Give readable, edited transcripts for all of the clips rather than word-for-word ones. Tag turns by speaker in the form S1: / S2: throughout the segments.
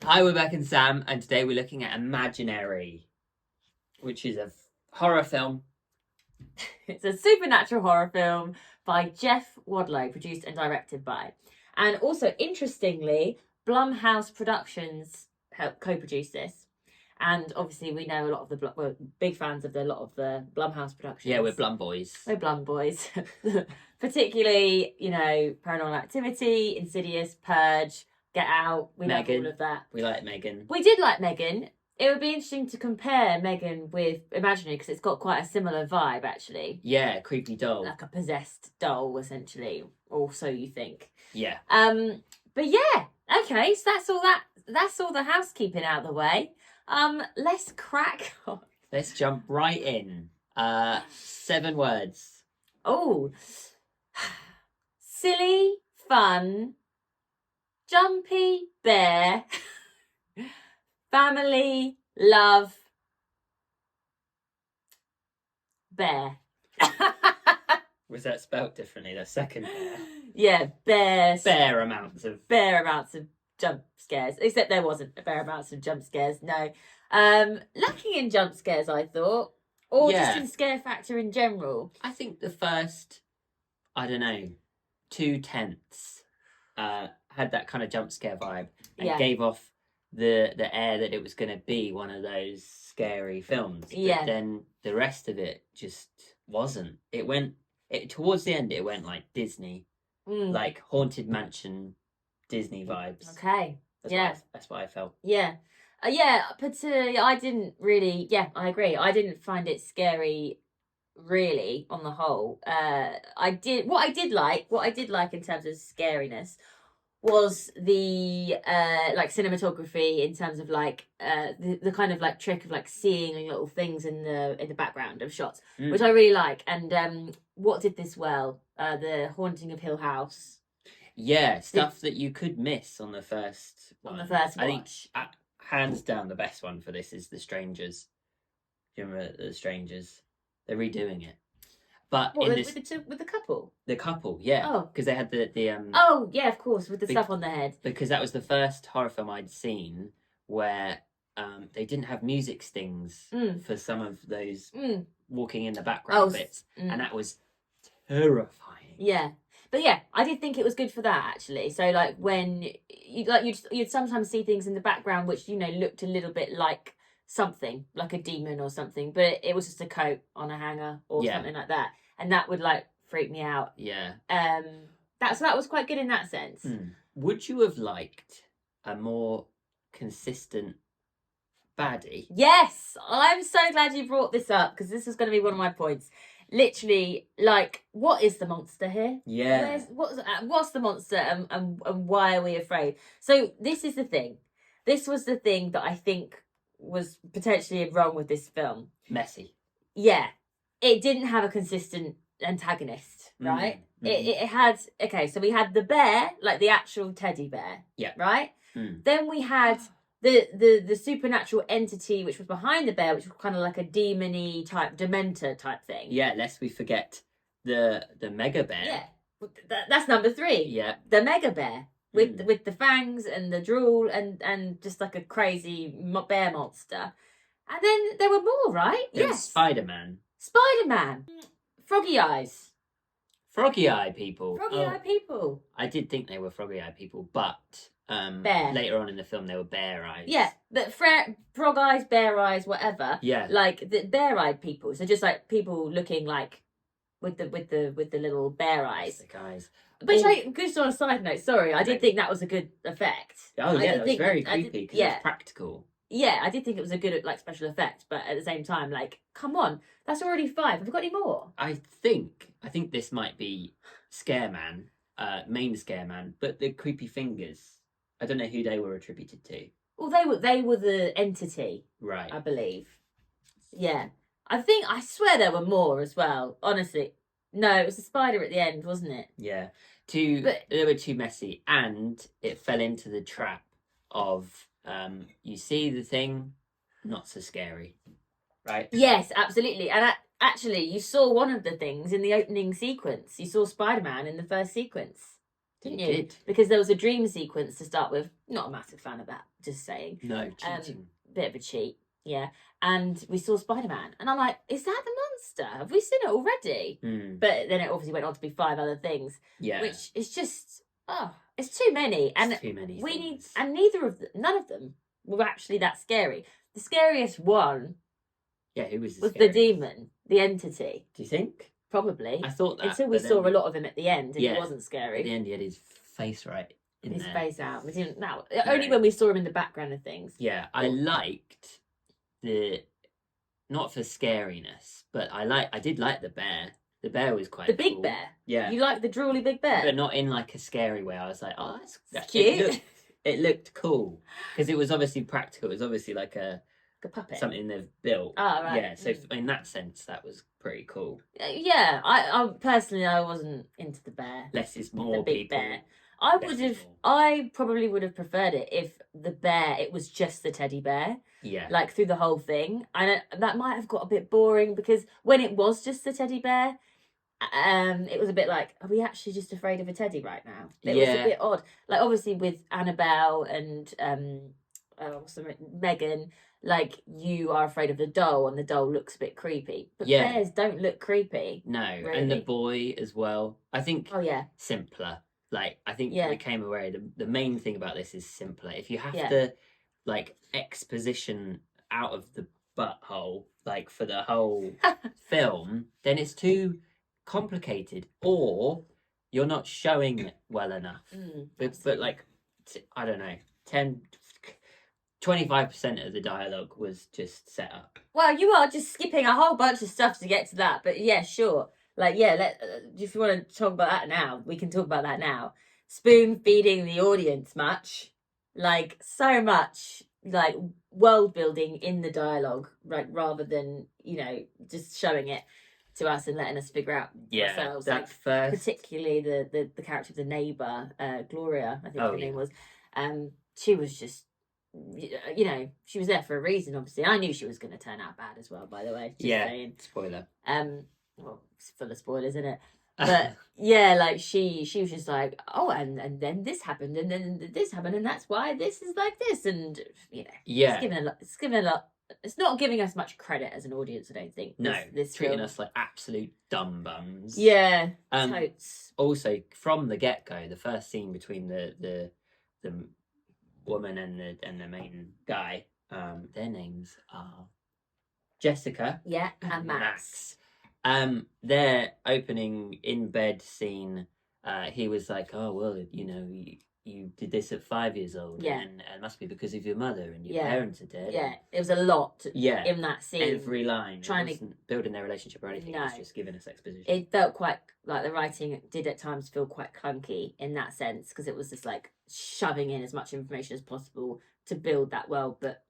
S1: Hi, we're Bec and Sam, and today we're looking at Imaginary, which is a horror film.
S2: It's a supernatural horror film by Jeff Wadlow, produced and directed by. And also, interestingly, Blumhouse Productions helped co-produce this. And obviously, we know a lot of we're big fans of a lot of the Blumhouse Productions.
S1: Yeah, we're Blum boys.
S2: We're Blum boys. Particularly, Paranormal Activity, Insidious, Purge, Get Out. We love all of that.
S1: We like Megan.
S2: We did like Megan. It would be interesting to compare Megan with Imaginary because it's got quite a similar vibe, actually.
S1: Yeah, creepy doll.
S2: Like a possessed doll, essentially, or so you think.
S1: Yeah.
S2: But yeah, okay. So that's all the housekeeping out of the way. Let's crack on.
S1: Let's jump right in. 7 words.
S2: Oh, silly, fun, jumpy bear. Family, love, bear.
S1: Was that spelt differently? The second bear?
S2: Yeah, bear.
S1: Fair amounts of
S2: jump scares. Except there wasn't a fair amounts of jump scares, no. Lacking in jump scares, I thought. Or just in scare factor in general.
S1: I think the first, 2/10 had that kind of jump scare vibe and gave off the air that it was going to be one of those scary films. But then the rest of it just wasn't. Towards the end, it went like Disney, like Haunted Mansion Disney vibes.
S2: Okay.
S1: That's what I felt.
S2: Yeah. But I didn't really. Yeah, I agree. I didn't find it scary, really, on the whole. What I did like in terms of scariness was the cinematography in terms of the kind of like trick of like seeing little things in the background of shots, which I really like. And what did this well? The Haunting of Hill House.
S1: Yeah, stuff that you could miss on the first one.
S2: On the first watch.
S1: I think hands down the best one for this is The Strangers. Do you remember The Strangers? They're redoing it. But
S2: with the couple?
S1: The couple, yeah.
S2: Oh.
S1: Because they had the
S2: Oh, yeah, of course, with the stuff on their head.
S1: Because that was the first horror film I'd seen where they didn't have music stings for some of those walking in the background bits. And that was terrifying.
S2: Yeah. But yeah, I did think it was good for that, actually. So like when you'd sometimes see things in the background which looked a little bit like something, like a demon or something, but it was just a coat on a hanger or something like that, and that would like freak me out.
S1: Yeah.
S2: That was quite good in that sense.
S1: Would you have liked a more consistent baddie?
S2: Yes, I'm so glad you brought this up because this is going to be one of my points. Literally, like, what is the monster here?
S1: Yeah.
S2: What's the monster and why are we afraid? So this is the thing. This was the thing that I think was potentially wrong with this film.
S1: Messy.
S2: Yeah. It didn't have a consistent antagonist, right? It had, so we had the bear, like the actual teddy bear.
S1: Yeah.
S2: Right? Then we had the supernatural entity which was behind the bear, which was kind of like a demon-y type, dementor type thing.
S1: Yeah, lest we forget the mega bear.
S2: Yeah. That's number 3.
S1: Yeah.
S2: The mega bear. With the fangs and the drool and just like a crazy bear monster. And then there were more, right?
S1: Yes. Spider-Man.
S2: Froggy eyes.
S1: Froggy eye people.
S2: Eye people.
S1: I did think they were froggy eye people, but
S2: bear.
S1: Later on in the film they were bear eyes.
S2: Yeah, but frog eyes, bear eyes, whatever.
S1: Yeah.
S2: Like the bear eyed people. So just like people looking like with the little bear eyes.
S1: The guys.
S2: Which just on a side note, sorry, I did think that was a good effect.
S1: Oh yeah, that was very creepy because it was practical.
S2: Yeah, I did think it was a good special effect, but at the same time, like, come on, that's already 5. Have we got any more?
S1: I think this might be Scareman, main Scareman, but the creepy fingers. I don't know who they were attributed to.
S2: Well, they were the entity,
S1: right?
S2: I believe. Yeah, I swear there were more as well. Honestly, no, it was the spider at the end, wasn't it?
S1: Yeah, they were too messy, and it fell into the trap of you see the thing, not so scary, right?
S2: Yes, absolutely. And actually, you saw one of the things in the opening sequence. You saw Spider-Man in the first sequence. didn't you? Did. Because there was a dream sequence to start with. Not a massive fan of that, just saying.
S1: No, cheating.
S2: Bit of a cheat, yeah. And we saw Spider-Man, and I'm like, is that the monster? Have we seen it already? But then it obviously went on to be 5 other things.
S1: Yeah.
S2: Which is just, it's too many. And
S1: too many
S2: none of them were actually that scary. The scariest one...
S1: Yeah, who was
S2: the demon, the entity.
S1: Do you think?
S2: Probably.
S1: I thought that.
S2: Until we saw a lot of him at the end, and it wasn't scary.
S1: At the end, he had his face right in
S2: his
S1: there.
S2: Face out. We didn't. No, only when we saw him in the background of things.
S1: Yeah, I liked not for scariness, but I did like the bear. The bear was quite
S2: the big bear.
S1: Yeah,
S2: you like the drooly big bear,
S1: but not in like a scary way. I was like, oh, that's
S2: cute.
S1: It looked cool because it was obviously practical. It was obviously like a
S2: puppet,
S1: something they've built.
S2: Oh, right.
S1: Yeah, so in that sense, that was pretty cool.
S2: Yeah, I personally I wasn't into the bear.
S1: Less is more.
S2: The big
S1: people.
S2: Bear. I probably would have preferred it if the bear, it was just the teddy bear.
S1: Yeah.
S2: Like through the whole thing. And that might have got a bit boring because when it was just the teddy bear, it was a bit like, are we actually just afraid of a teddy right now? It was a bit odd. Like obviously with Annabelle and Megan, like you are afraid of the doll and the doll looks a bit creepy. But bears don't look creepy.
S1: No,
S2: really.
S1: And the boy as well. I think simpler. Like I think we came away the main thing about this is simpler. If you have to like exposition out of the butthole like for the whole film, then it's too complicated or you're not showing it well enough. But like I don't know, 25% of the dialogue was just set up.
S2: Well, you are just skipping a whole bunch of stuff to get to that, but yeah, sure. Like, if you want to talk about that now, we can talk about that now. Spoon feeding the audience much. Like, so much, like, world building in the dialogue, right? Rather than, just showing it to us and letting us figure out ourselves.
S1: That first...
S2: Particularly the character of the neighbour, Gloria, I think her name was. She was just, she was there for a reason, obviously. I knew she was going to turn out bad as well, by the way. Just saying.
S1: Spoiler.
S2: Well, it's full of spoilers, isn't it? But yeah, like she was just like, oh, and then this happened, and then this happened, and that's why this is like this, and it's giving a lot. It's not giving us much credit as an audience, I don't think. This
S1: treating
S2: film.
S1: Us like absolute dumb bums.
S2: Yeah, totes.
S1: Also, from the get go, the first scene between the woman and the main guy, their names are Jessica,
S2: and Max.
S1: Their opening in bed scene, he was like, oh, well, you did this at 5 years old. And it must be because of your mother and your parents are dead.
S2: Yeah, it was a lot in that scene.
S1: Every line. It wasn't building their relationship or anything. It was just giving us exposition.
S2: It felt quite, like the writing did at times feel quite clunky in that sense because it was just like shoving in as much information as possible to build that world. But,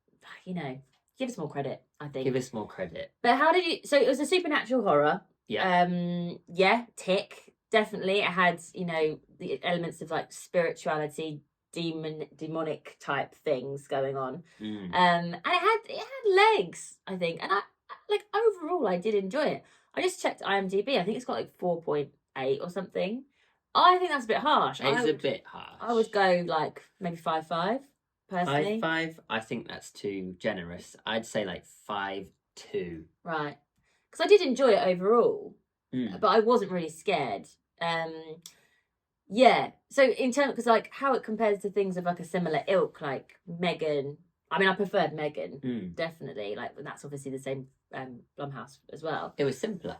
S2: give us more credit, I think.
S1: Give us more credit.
S2: But how did you... So it was a supernatural horror.
S1: Yeah.
S2: Tick. Definitely. It had, the elements of like spirituality, demonic type things going on. And it had legs, I think. And I like overall I did enjoy it. I just checked IMDb. I think it's got like 4.8 or something. I think that's a bit harsh.
S1: It's a bit harsh.
S2: I would go like maybe 5.5. Personally.
S1: 5.5, I think that's too generous. I'd say like 5.2.
S2: Right. Because I did enjoy it overall, but I wasn't really scared. So in terms, because like how it compares to things of like a similar ilk, like Megan. I mean, I preferred Megan, definitely. Like that's obviously the same Blumhouse as well.
S1: It was simpler.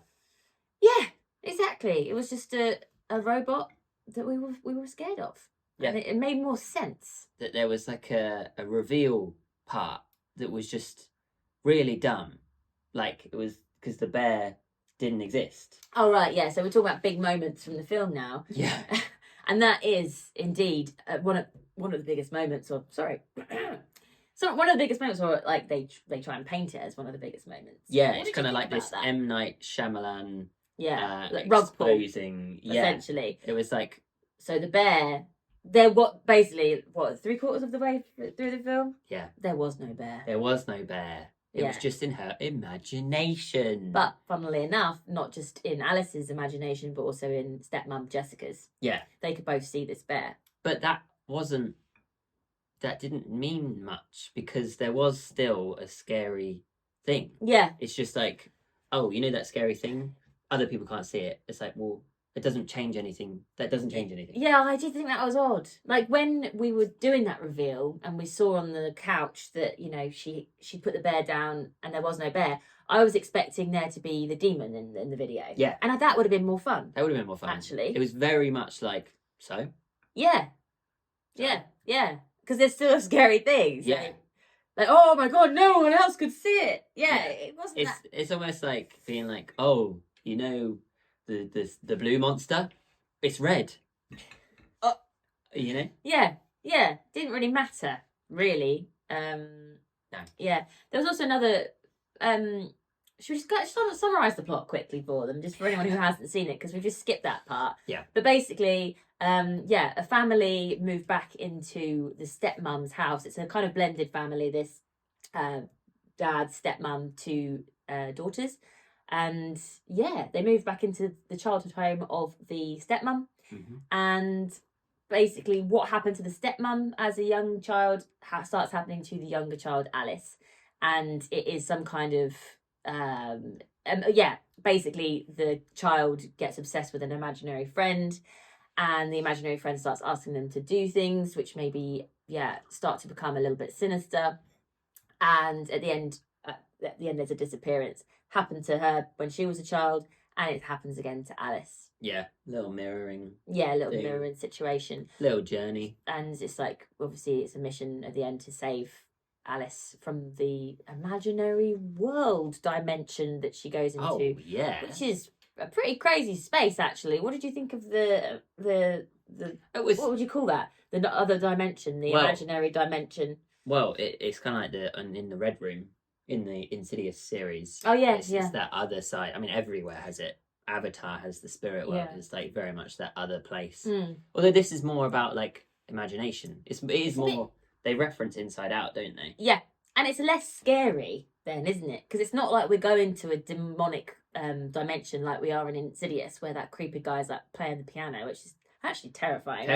S2: Yeah, exactly. It was just a robot that we were scared of. Yeah, and it made more sense.
S1: That there was like a reveal part that was just really dumb. Like it was because the bear didn't exist.
S2: Oh right, yeah. So we're talking about big moments from the film now.
S1: Yeah,
S2: and that is indeed one of the biggest moments. Or sorry, so one of the biggest moments, or like they try and paint it as one of the biggest moments.
S1: Yeah, it's kind of like this that? M. Night Shyamalan.
S2: Yeah, like rug pull, essentially.
S1: It was like
S2: so the bear. There, basically 3/4 of the way through the film?
S1: Yeah.
S2: There was no bear.
S1: There was no bear. It was just in her imagination.
S2: But funnily enough, not just in Alice's imagination, but also in stepmom Jessica's.
S1: Yeah.
S2: They could both see this bear.
S1: But that didn't mean much, because there was still a scary thing.
S2: Yeah.
S1: It's just like, oh, you know that scary thing? Other people can't see it. It's like, well, it doesn't change anything. That doesn't change anything.
S2: Yeah, I did think that was odd. Like when we were doing that reveal and we saw on the couch that, you know, she put the bear down and there was no bear, I was expecting there to be the demon in the video.
S1: Yeah.
S2: And that would have been more fun.
S1: That would have been more fun.
S2: Actually.
S1: It was very much like, so?
S2: Yeah. Yeah. Yeah. Because there's still scary things.
S1: Yeah.
S2: Like, oh my God, no one else could see it. Yeah. It wasn't
S1: It's almost like being like, oh, you know, the blue monster, it's red. You know? Yeah.
S2: Didn't really matter, really.
S1: No.
S2: Yeah. There was also another. Should we just summarise the plot quickly for them, just for anyone who hasn't seen it, because we've just skipped that part.
S1: Yeah.
S2: But basically, a family moved back into the stepmom's house. It's a kind of blended family. This dad, stepmom, two daughters. And they moved back into the childhood home of the stepmom.
S1: Mm-hmm. And
S2: basically what happened to the stepmom as a young child starts happening to the younger child, Alice. And it is some kind of, basically the child gets obsessed with an imaginary friend, and the imaginary friend starts asking them to do things which maybe, start to become a little bit sinister. And at the end there's a disappearance. Happened to her when she was a child, and it happens again to Alice.
S1: Yeah, little mirroring.
S2: Yeah, little mirroring situation.
S1: Little journey.
S2: And it's like, obviously, it's a mission at the end to save Alice from the imaginary world dimension that she goes into.
S1: Oh, yeah.
S2: Which is a pretty crazy space, actually. What did you think of the what would you call that? The other dimension, the imaginary dimension.
S1: Well, it's kind of like in the Red Room. In the Insidious series.
S2: Oh, yeah,
S1: it's that other side. I mean, everywhere has it. Avatar has the spirit world. It's like very much that other place. Although this is more about like imagination. It is more. They reference Inside Out, don't they? Yeah,
S2: and it's less scary then, isn't it? Because it's not like we're going to a demonic dimension like we are in Insidious, where that creepy guy's like playing the piano, which is actually terrifying.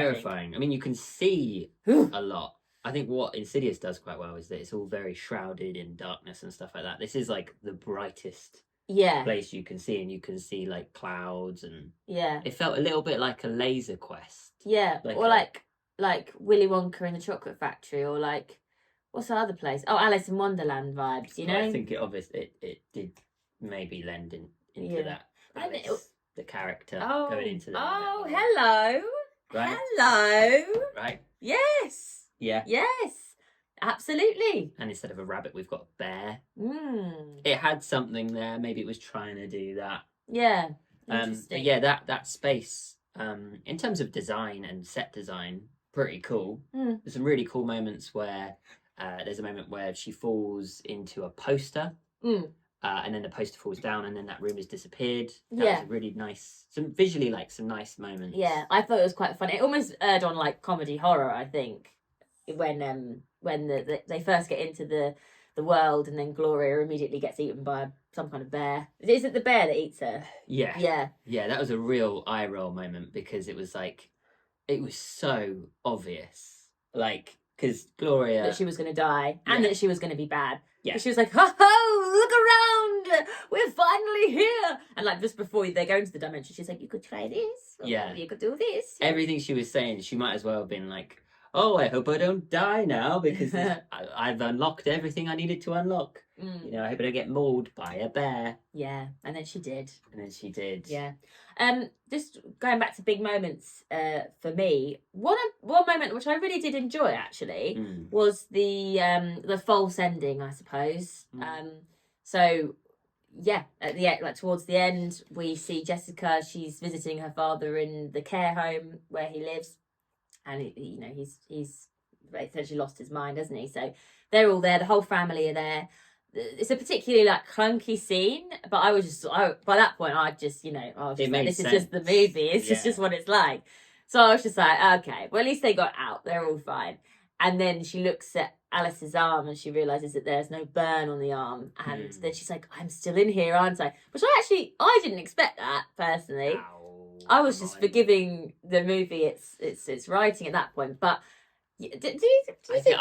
S1: I mean, you can see a lot. I think what Insidious does quite well is that it's all very shrouded in darkness and stuff like that. This is like the brightest place you can see, and you can see like clouds, and it felt a little bit like a laser quest.
S2: Yeah, like Willy Wonka in the Chocolate Factory, or like what's the other place? Oh, Alice in Wonderland vibes. You know,
S1: I think it did maybe lend into that. Alice, the character going into the.
S2: Oh, hello.
S1: Right.
S2: Hello.
S1: Right.
S2: Yes.
S1: Yeah.
S2: Yes, absolutely.
S1: And instead of a rabbit, we've got a bear. It had something there. Maybe it was trying to do that.
S2: Yeah.
S1: But yeah, that space, in terms of design and set design, pretty cool. There's some really cool moments where there's a moment where she falls into a poster. And then the poster falls down, and then that room has disappeared. That was really nice. Some nice moments.
S2: Yeah, I thought it was quite fun. It almost erred on like comedy horror, I think. When they first get into the world, and then Gloria immediately gets eaten by some kind of bear. Is it the bear that eats her?
S1: Yeah. That was a real eye roll moment, because it was so obvious, like, because Gloria,
S2: that she was going to die and that she was going to be bad. Yeah, she was like, "Ho ho! Look around, we're finally here!" And like just before they go into the dimension, she's like, "You could try this. You could do this."
S1: Everything she was saying, she might as well have been like, "Oh, I hope I don't die now, because I've unlocked everything I needed to unlock. You know, I hope I don't get mauled by a bear."
S2: Yeah, and then she did. Yeah. Just going back to big moments for me, one moment which I really did enjoy actually was the false ending, I suppose. So yeah, at the end, like towards the end, we see Jessica. She's visiting her father in the care home where he lives. And he's essentially lost his mind, hasn't he? So they're all there. The whole family are there. It's a particularly like clunky scene, but by that point I just this is just the movie. It's just what it's like. So I was just like, okay, well at least they got out. They're all fine. And then she looks at Alice's arm, and she realizes that there's no burn on the arm, and then she's like, "I'm still in here, aren't I?" Which I didn't expect that personally.
S1: Ow,
S2: I was just forgiving the movie its writing at that point, but. Do you think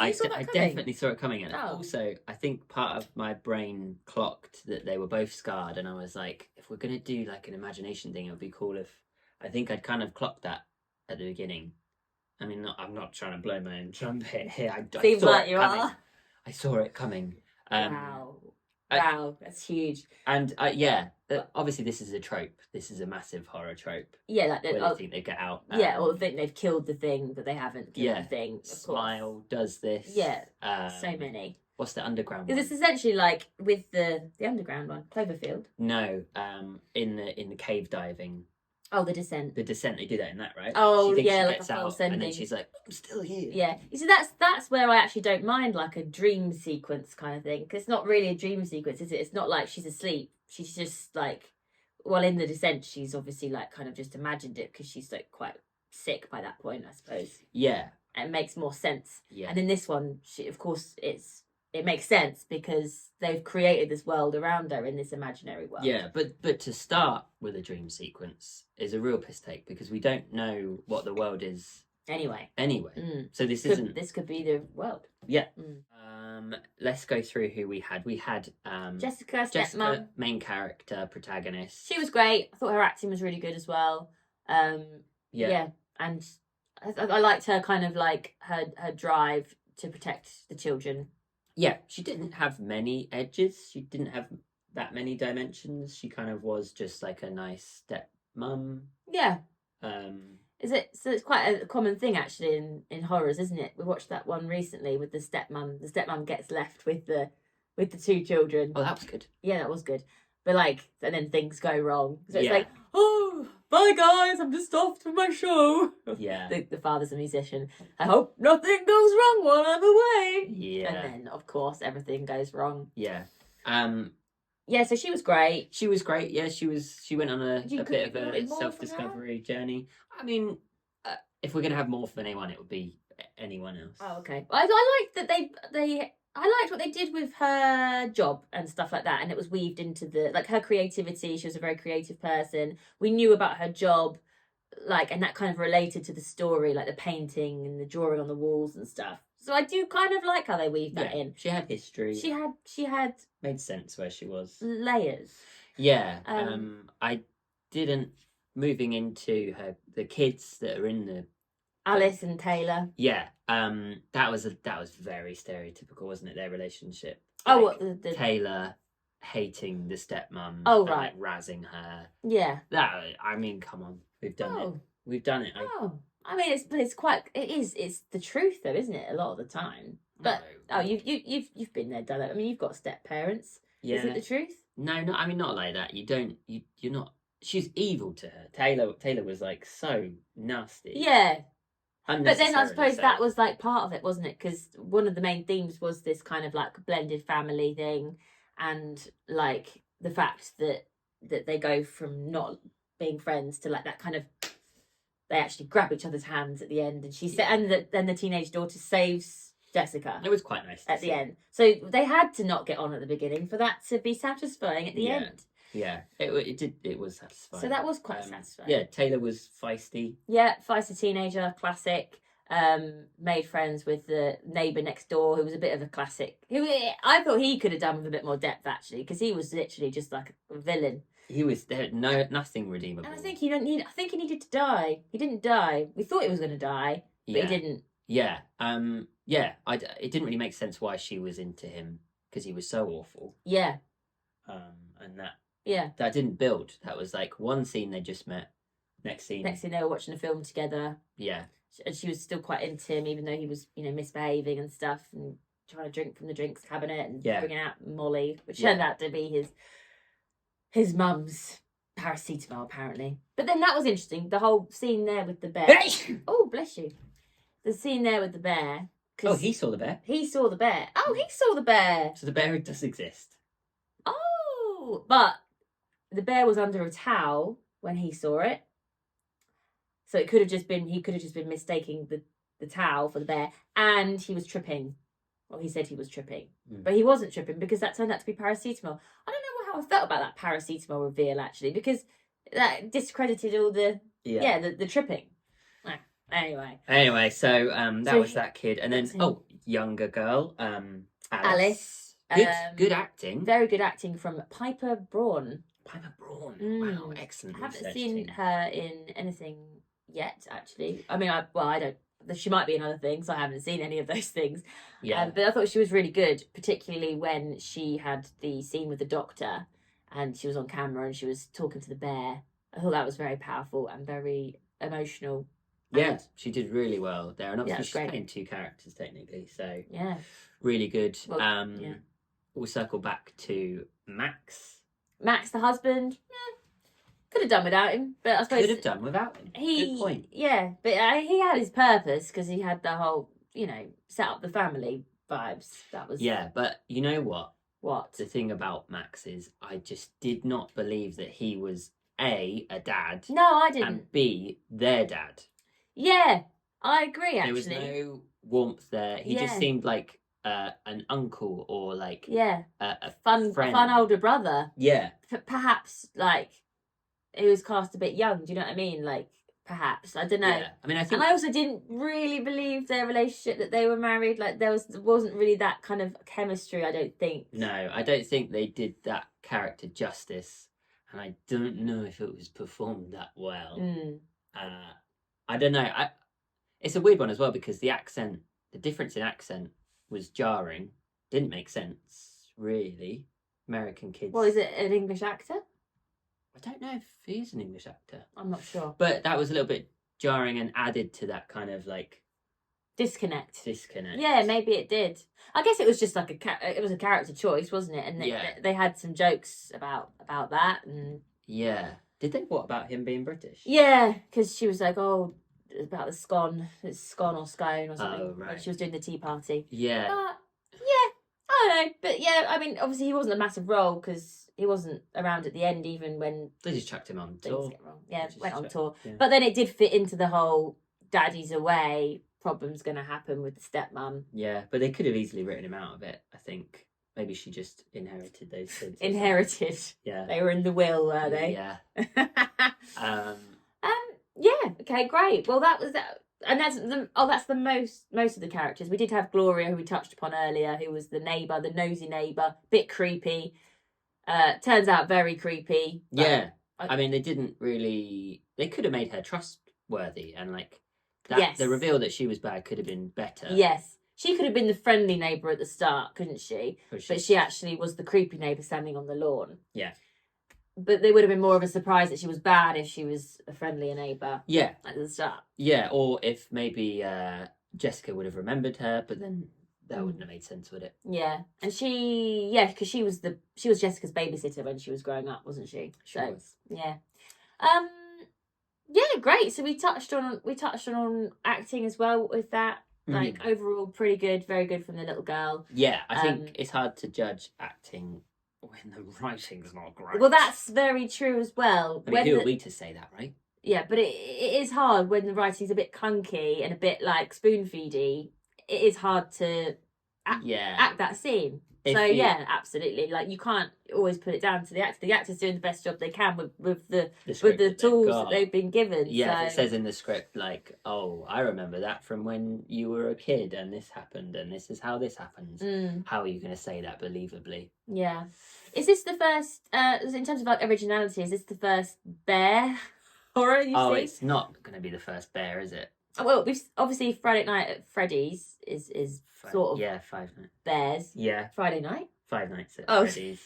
S2: you saw that coming?
S1: I definitely saw it coming, and also I think part of my brain clocked that they were both scarred, and I was like, if we're gonna do like an imagination thing, it would be cool if I think I'd kind of clocked that at the beginning. I mean, I'm not trying to blow my own trumpet here.
S2: Seems like you are.
S1: I saw it coming.
S2: Wow, that's huge.
S1: And obviously this is a trope. This is a massive horror trope.
S2: Yeah, like
S1: they think they get out.
S2: Or they think they've killed the thing, but they haven't killed the thing.
S1: Smile does this.
S2: Yeah, so many.
S1: What's the underground one?
S2: Because it's essentially like with the underground one, Cloverfield.
S1: No, in the cave diving.
S2: Oh, The Descent.
S1: The Descent, they do that in that, right?
S2: Oh,
S1: she
S2: like a false ending.
S1: and then she's like, I'm still here.
S2: Yeah. You see, that's where I actually don't mind like a dream sequence kind of thing. Because it's not really a dream sequence, is it? It's not like she's asleep. She's just like, well, in The Descent, she's obviously like kind of just imagined it because she's like quite sick by that point, I suppose.
S1: Yeah.
S2: And it makes more sense.
S1: Yeah.
S2: And in this one, of course, it makes sense because they've created this world around her in this imaginary world.
S1: Yeah, but to start with a dream sequence is a real piss take because we don't know what the world is anyway. So this
S2: could be the world.
S1: Yeah. Let's go through who we had. We had
S2: Jessica,
S1: main character, protagonist.
S2: She was great. I thought her acting was really good as well. And I liked her kind of like her drive to protect the children.
S1: Yeah, she didn't have many edges. She didn't have that many dimensions. She kind of was just like a nice stepmom.
S2: Yeah. It's quite a common thing actually in horrors, isn't it? We watched that one recently with the stepmom. The stepmom gets left with the two children.
S1: Oh, that was good.
S2: Yeah, that was good. But and then things go wrong. So it's like, oh, bye guys, I'm just off to my show.
S1: Yeah.
S2: The father's a musician. I hope nothing goes wrong while I'm away.
S1: Yeah.
S2: And then, of course, everything goes wrong.
S1: Yeah.
S2: So she was great.
S1: She was great. Yeah, she went on a bit of a self-discovery journey. I mean, if we're going to have more from anyone, it would be anyone else.
S2: Oh, okay. I liked that I liked what they did with her job and stuff like that, and it was weaved into her creativity. She was a very creative person. We knew about her job, and that kind of related to the story, like the painting and the drawing on the walls and stuff. So I do kind of like how they weaved that in.
S1: She had history.
S2: She had
S1: made sense where she was.
S2: Layers.
S1: Yeah. I didn't moving into the kids that are in the
S2: Alice and Taylor.
S1: Yeah. That was very stereotypical, wasn't it? Their relationship.
S2: Oh, what the
S1: Taylor hating the stepmom.
S2: Oh, right.
S1: Razzing her.
S2: Yeah.
S1: Come on, we've done it. We've done it.
S2: It's the truth though, isn't it? A lot of the time. But you've been there, done it. I mean, you've got step parents.
S1: Yeah.
S2: Is it the truth?
S1: No, not like that. You're not. She's evil to her. Taylor was like so nasty.
S2: Yeah. But then I suppose
S1: so.
S2: that was like part of it, wasn't it? Because one of the main themes was this kind of like blended family thing, and like the fact that they go from not being friends to like that kind of, they actually grab each other's hands at the end, and she said, and then the teenage daughter saves Jessica.
S1: It was quite nice
S2: at the end. So they had to not get on at the beginning for that to be satisfying at the end.
S1: Yeah, it was satisfying.
S2: So that was quite satisfying.
S1: Yeah, Taylor was feisty.
S2: Yeah, feisty teenager, classic. Made friends with the neighbour next door, who was a bit of a classic. I thought he could have done with a bit more depth actually, because he was literally just like a villain.
S1: He was nothing redeemable.
S2: And I think he needed to die. He didn't die. We thought he was going to die, but he didn't.
S1: Yeah. It didn't really make sense why she was into him because he was so awful.
S2: Yeah.
S1: And that.
S2: Yeah.
S1: That didn't build. That was like one scene they just met. Next scene
S2: they were watching a film together.
S1: Yeah.
S2: And she was still quite into him, even though he was, misbehaving and stuff, and trying to drink from the drinks cabinet and bringing out Molly, which turned out to be his mum's paracetamol, apparently. But then that was interesting. The whole scene there with the bear. Oh, bless you. The scene there with the bear.
S1: Oh, he saw the bear.
S2: He saw the bear. Oh, he saw the bear.
S1: So the bear does exist.
S2: Oh, but the bear was under a towel when he saw it. So he could have just been mistaking the towel for the bear, and he was tripping. Well, he said he was tripping, but he wasn't tripping because that turned out to be paracetamol. I don't know how I felt about that paracetamol reveal actually, because that discredited all the the tripping. Anyway,
S1: so that was that kid, and then younger girl, Alice. Good acting.
S2: Very good acting from Piper Braun.
S1: Wow, excellent.
S2: I haven't seen her in anything yet, actually. I mean, I don't. She might be in other things. I haven't seen any of those things.
S1: Yeah.
S2: But I thought she was really good, particularly when she had the scene with the doctor, and she was on camera and she was talking to the bear. I thought that was very powerful and very emotional.
S1: Yeah, she did really well there, and obviously she's playing two characters technically, so really good. Well, we'll circle back to Max.
S2: Max, the husband. Could have done without him, but I suppose
S1: could have done without him. Good point.
S2: Yeah, but he had his purpose because he had the whole, set up the family vibes. That was
S1: but you know what?
S2: What
S1: the thing about Max is, I just did not believe that he was a dad.
S2: No, I didn't.
S1: And B, their dad.
S2: Yeah, I agree. Actually,
S1: there was no warmth there. He just seemed like an uncle or like a
S2: fun older brother.
S1: Yeah,
S2: perhaps like. He was cast a bit young. Do you know what I mean? Like, perhaps, I don't know.
S1: Yeah. I mean, I think,
S2: and I also didn't really believe their relationship, that they were married. Like, there wasn't really that kind of chemistry. I don't think.
S1: No, I don't think they did that character justice, and I don't know if it was performed that well. I don't know. It's a weird one as well because the difference in accent was jarring. Didn't make sense really. American kids.
S2: Well, is it an English actor?
S1: I don't know if he is an English actor.
S2: I'm not sure.
S1: But that was a little bit jarring and added to that kind of like
S2: disconnect.
S1: Yeah,
S2: maybe it did. I guess it was just like it was a character choice, wasn't it? And they had some jokes about that. And
S1: did they? What about him being British?
S2: Yeah, because she was like, oh, about the scone. It's scone or scone or something.
S1: Oh, right.
S2: When she was doing the tea party.
S1: Yeah.
S2: I don't know, but but obviously he wasn't a massive role because he wasn't around at the end, even when
S1: they just chucked him on tour.
S2: Went on tour. Yeah. But then it did fit into the whole daddy's away, problems going to happen with the stepmom.
S1: Yeah, but they could have easily written him out of it. I think maybe she just inherited those kids.
S2: Inherited.
S1: Yeah,
S2: they were in the will, were they?
S1: Yeah.
S2: Okay, great. Well, that was that. And that's the most of the characters. We did have Gloria, who we touched upon earlier, who was the neighbour, the nosy neighbour, bit creepy. Turns out very creepy.
S1: Yeah, I mean, they didn't really. They could have made her trustworthy, and like that. Yes. The reveal that she was bad could have been better.
S2: Yes, she could have been the friendly neighbour at the start, couldn't she? But she actually was the creepy neighbour standing on the lawn.
S1: Yeah.
S2: But they would have been more of a surprise that she was bad if she was a friendly neighbour.
S1: Yeah.
S2: At the start.
S1: Yeah, or if maybe Jessica would have remembered her, but then that wouldn't have made sense, would it?
S2: Yeah. And because she was Jessica's babysitter when she was growing up, wasn't she?
S1: She was.
S2: Yeah. Yeah, great. So we touched on acting as well with that. Like overall pretty good, very good from the little girl.
S1: Yeah, I think it's hard to judge acting when the writing's not great.
S2: Well, that's very true as well.
S1: I mean, who are we to say that, right?
S2: Yeah, but it is hard when the writing's a bit clunky and a bit like spoon-feedy. It is hard to act that scene. Absolutely. Like, you can't always put it down to the actor. The actor's doing the best job they can with the tools that they've been given.
S1: Yeah, so. It says in the script, like, oh, I remember that from when you were a kid and this happened and this is how this happens. How are you going to say that believably?
S2: Yeah. Is this the first, in terms of like originality, is this the first bear horror you've seen?
S1: It's not going to be the first bear, is it?
S2: Well, obviously Friday Night at Freddy's is sort of
S1: 5 nights.
S2: Bears.
S1: Yeah.
S2: Friday night?
S1: 5 nights at Freddy's.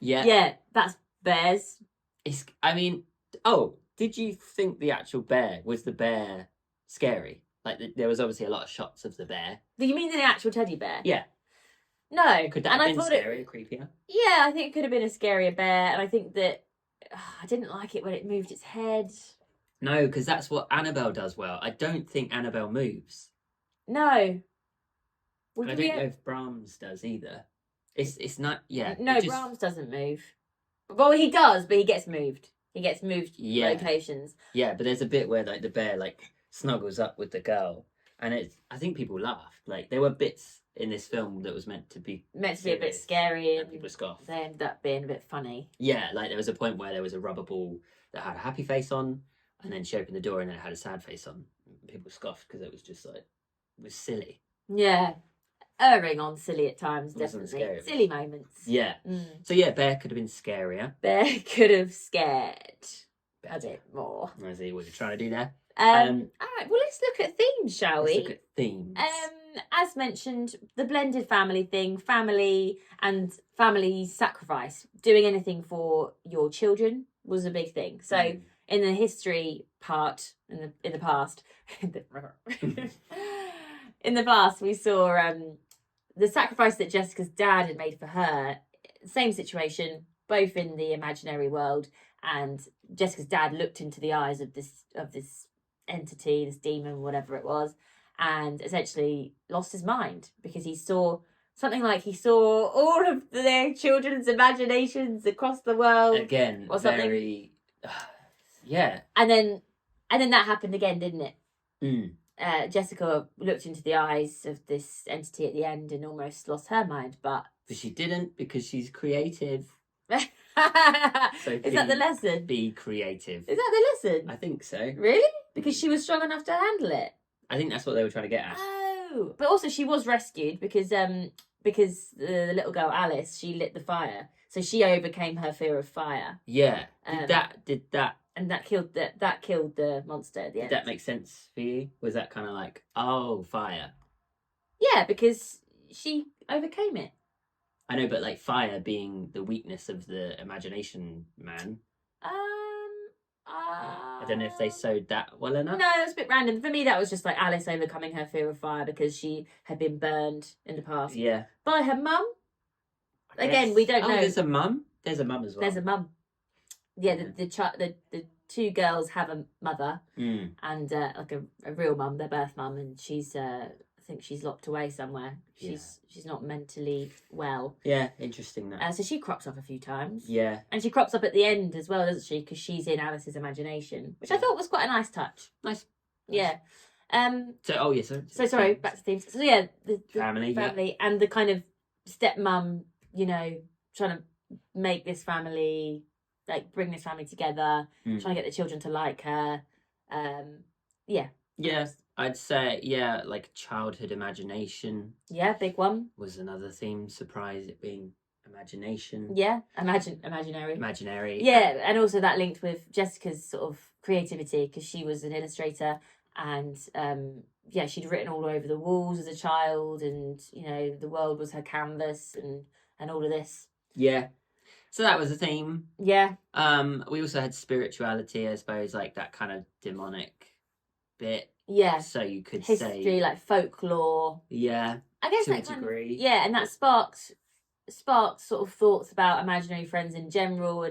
S2: Yeah, that's bears.
S1: Did you think the actual bear was the bear scary? Like there was obviously a lot of shots of the bear.
S2: Do you mean the actual teddy bear?
S1: Yeah.
S2: No.
S1: Could that have been scarier, creepier?
S2: Yeah, I think it could have been a scarier bear, and I think that I didn't like it when it moved its head.
S1: No, because that's what Annabelle does well. I don't think Annabelle moves.
S2: No.
S1: I don't know if Brahms does either. It's not. Yeah.
S2: No, Brahms doesn't move. Well, he does, but he gets moved. He gets moved locations.
S1: Yeah, but there's a bit where like the bear like snuggles up with the girl, And I think people laughed. Like, there were bits in this film that was meant to be
S2: a bit scary,
S1: and people scoffed.
S2: They ended up being a bit funny.
S1: Yeah, like there was a point where there was a rubber ball that had a happy face on, and then she opened the door and it had a sad face on. People scoffed because it was just like, it was silly.
S2: Yeah, erring on silly at times, definitely. Silly moments.
S1: Yeah. So yeah, Bear could have been scarier.
S2: Bear could have scared a bit more.
S1: I see what you're trying to do there.
S2: All right, well, let's look at themes, shall we?
S1: Let's look at themes.
S2: As mentioned, the blended family thing, family and family sacrifice, doing anything for your children was a big thing. So in the history part, in the past, in the past, we saw the sacrifice that Jessica's dad had made for her. Same situation, both in the imaginary world, and Jessica's dad looked into the eyes of this entity, this demon, whatever it was, and essentially lost his mind because he saw something like he saw all of their children's imaginations across the world
S1: again,
S2: or something.
S1: Very, yeah.
S2: And then that happened again, didn't it? Jessica looked into the eyes of this entity at the end and almost lost her mind, but
S1: she didn't, because she's creative.
S2: So is that the lesson?
S1: Be creative.
S2: Is that the lesson?
S1: I think so.
S2: Really? Because she was strong enough to handle it.
S1: I think that's what they were trying to get at.
S2: Oh, but also she was rescued because the little girl Alice, she lit the fire, so she overcame her fear of fire.
S1: Yeah. Did that?
S2: And that killed the monster at the end.
S1: Did that make sense for you? Was that kind of like, oh, fire?
S2: Yeah, because she overcame it.
S1: I know, but like fire being the weakness of the imagination man. I don't know if they sewed that well enough.
S2: No, it was a bit random. For me, that was just like Alice overcoming her fear of fire because she had been burned in the past.
S1: Yeah.
S2: By her mum. Again, we don't know.
S1: There's a mum? There's a mum as well.
S2: There's a mum. Yeah, the two girls have a mother and like a real mum, their birth mum, and she's I think she's locked away somewhere. She's not mentally well.
S1: Yeah, interesting that.
S2: So she crops up a few times.
S1: Yeah.
S2: And she crops up at the end as well, doesn't she? Because she's in Alice's imagination, which I thought was quite a nice touch.
S1: Nice.
S2: Yeah.
S1: So
S2: sorry, back to themes. So yeah, the
S1: family,
S2: and the kind of stepmom, trying to make this family, like bring this family together, trying to get the children to like her. Yeah.
S1: Yeah, I'd say, like childhood imagination.
S2: Yeah, big one.
S1: Was another theme. Surprise it being imagination.
S2: Yeah, imaginary.
S1: Imaginary.
S2: Yeah, and also that linked with Jessica's sort of creativity because she was an illustrator and she'd written all over the walls as a child, and the world was her canvas and all of this.
S1: Yeah. So that was a theme.
S2: Yeah.
S1: We also had spirituality, I suppose, like that kind of demonic bit.
S2: Yeah.
S1: So you could
S2: history,
S1: say
S2: like folklore.
S1: Yeah.
S2: I guess
S1: to
S2: that
S1: a degree.
S2: And that sparked sort of thoughts about imaginary friends in general,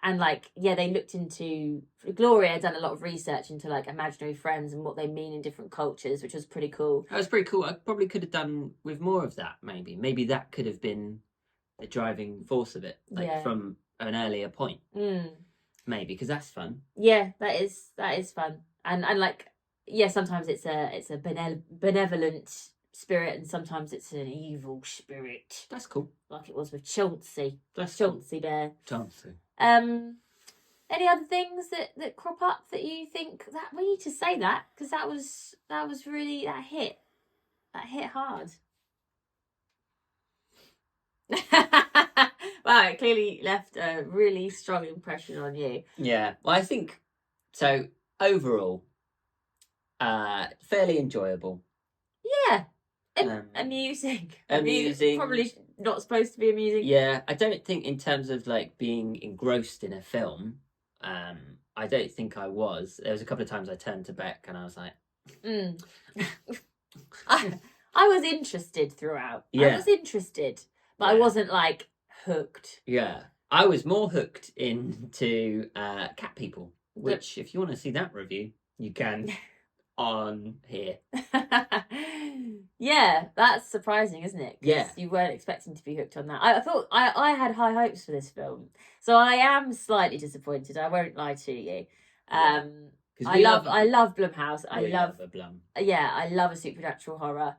S2: and like they looked into Gloria had done a lot of research into like imaginary friends and what they mean in different cultures, which was pretty cool.
S1: That was pretty cool. I probably could have done with more of that. Maybe that could have been the driving force of it, like from an earlier point. Maybe, because that's fun.
S2: Yeah, that is fun, and like sometimes it's a benevolent spirit, and sometimes it's an evil spirit.
S1: That's cool.
S2: Like it was with Chauncey.
S1: That's
S2: Chauncey Bear.
S1: Chauncey.
S2: Any other things that crop up that you think that we need to say that, because that was really that hit hard. Wow, it clearly left a really strong impression on you.
S1: Yeah, well, I think so. Overall, fairly enjoyable.
S2: Yeah, amusing.
S1: Amusing.
S2: Probably not supposed to be amusing.
S1: Yeah, I don't think in terms of like being engrossed in a film. I don't think I was. There was a couple of times I turned to Bec and I was like,
S2: I was interested throughout.
S1: Yeah.
S2: I was interested, but I wasn't like hooked.
S1: Yeah, I was more hooked into Cat People, which if you want to see that review, you can on here.
S2: Yeah, that's surprising, isn't it?
S1: Yeah,
S2: you weren't expecting to be hooked on that. I thought I had high hopes for this film, so I am slightly disappointed. I won't lie to you. I love Blumhouse. I love
S1: a Blum.
S2: Yeah, I love a supernatural horror.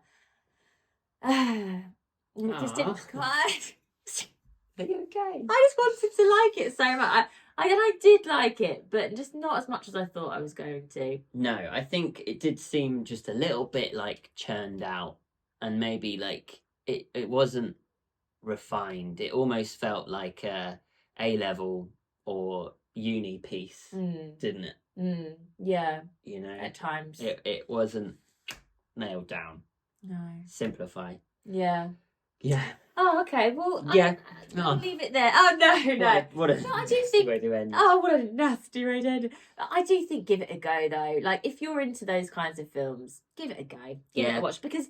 S2: It just didn't quite.
S1: Are you okay?
S2: I just wanted to like it so much. I did like it, but just not as much as I thought I was going to.
S1: No, I think it did seem just a little bit like churned out, and maybe like it wasn't refined. It almost felt like a A-level or uni piece, didn't it?
S2: Yeah.
S1: You know,
S2: at times
S1: it wasn't nailed down.
S2: No.
S1: Simplified.
S2: Yeah.
S1: Yeah.
S2: Oh, okay. Well,
S1: yeah.
S2: I'll leave it there. Oh no.
S1: What a
S2: I do think.
S1: way to end.
S2: Oh, what a nasty way to end. I do think give it a go though. Like if you're into those kinds of films, give it a go. Give it a watch, because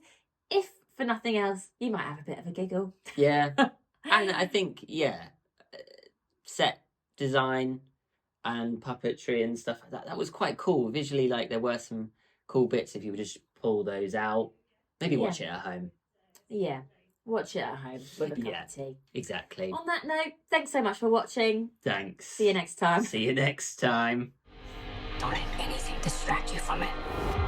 S2: if for nothing else, you might have a bit of a giggle.
S1: Yeah. And I think set design and puppetry and stuff like that was quite cool visually. Like there were some cool bits if you would just pull those out. Maybe watch it at home.
S2: Yeah. Watch it at home with a cup of tea.
S1: Exactly.
S2: On that note, thanks so much for watching.
S1: Thanks.
S2: See you next time.
S1: See you next time.
S3: Don't let anything distract you from it.